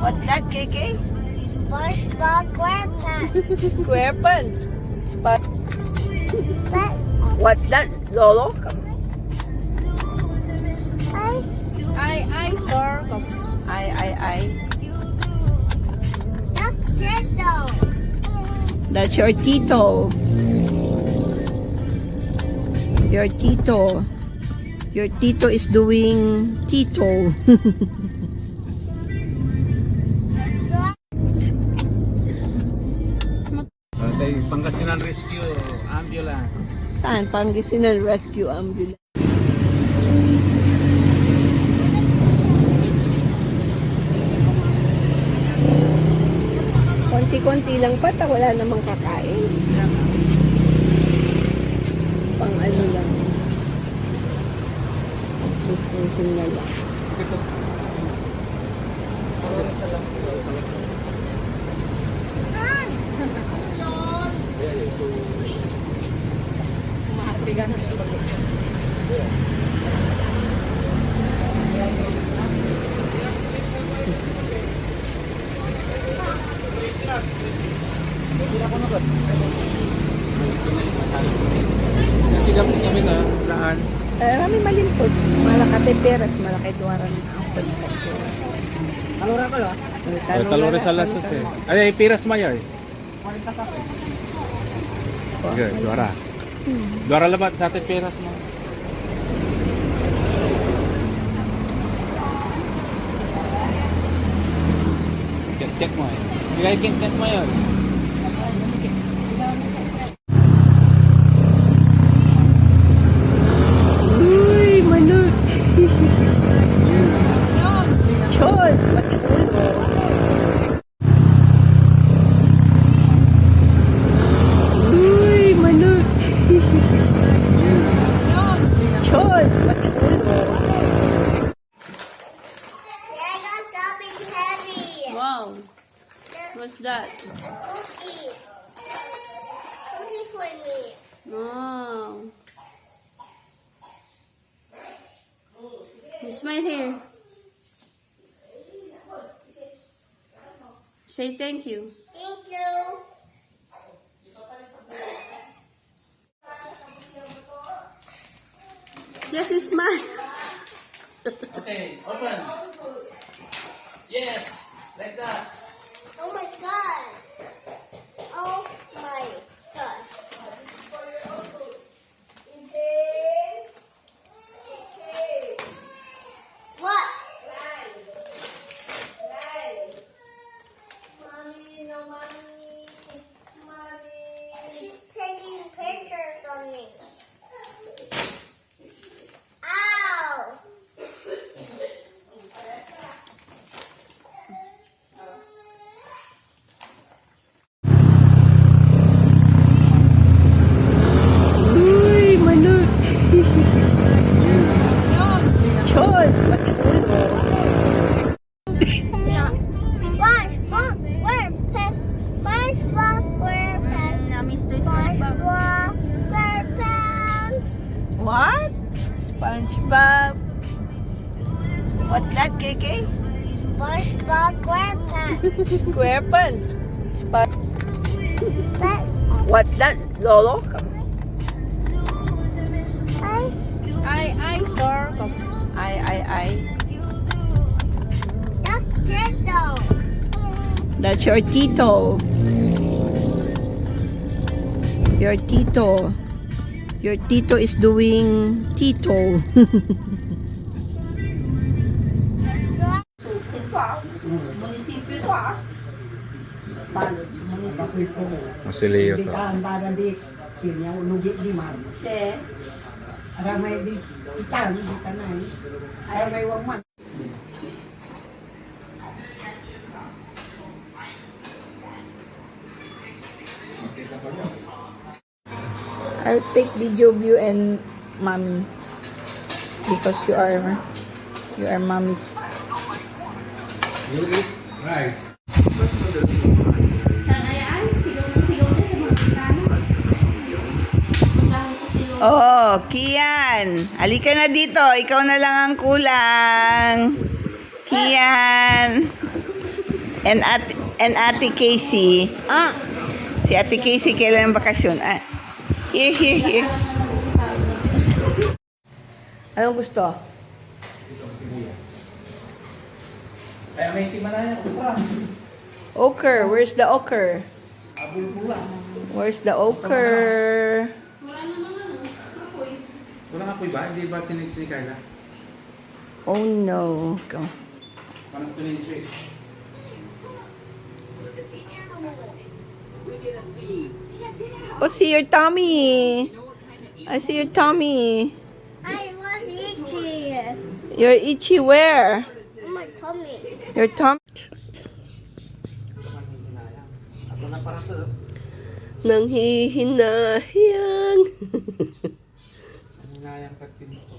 What's that, KK? SpongeBob SquarePants. SquarePants. Spot. But What's that, Lolo? I sir. I. that's good though. That's your Tito. Your Tito. Your Tito is doing Tito. Pangasinan Rescue Ambulance. Saan? Pangasinan Rescue Ambulance. Konti-konti lang pata, wala namang kakain. Pang ano lang. Gusto na lang. Nagtigamit kami na laan. Rami malimpod. Malakate peras, malaki duwaran ang pagkakas. Kalura ko lo. Kalores sa lasos eh. Ay, piras mayor. Okay, duara. Duara labat sa ating piras mo. Check mo eh. Bigay check mo yun. Uy, manok! Chod! Uy, manok! Chod! Yeah, I got something heavy. Wow! What's that? Cookie. Cookie for me. Wow! You smile here. Say thank you. Thank you. Just smile. Okay, open. Yes, like that. Oh my god. Oh my god. What? Mommy, no mommy. Mommy. She's taking pictures of me. Ow! Uy, manok! Chod! SpongeBob SquarePants. SpongeBob SquarePants. SpongeBob SquarePants. What? SpongeBob. What's that, KK? SpongeBob SquarePants. SquarePants. Spot. But What's that, Lolo? I sir. I. that's good though. That's your Tito. Your Tito. Your Tito is doing Tito. Munisipyo ito ah. Si Leo to. Se. Ramai di ikan di tanah ini. Ramai wang man. I'll take video of you and mommy because you are mommy's. You eat rice. Oh, Kian. Halika na dito. Ikaw na lang ang kulang. Kian. And Ate Casey. Si Ate Casey kailan ang bakasyon? Here. Anong gusto? Ay, may timanaya. Ukra. Ochre. Where's the ochre? Abul-bula. Where's the ochre? Wala nga po ba? Hindi ba si Carla? Oh no. Go. Parang tuloy sweet. Oh, see your tummy. I see your tummy. I was itchy. You're itchy where? My tummy. Your tummy. Ako na para to. Nang hihinayang. Ang hinayang ka tinto.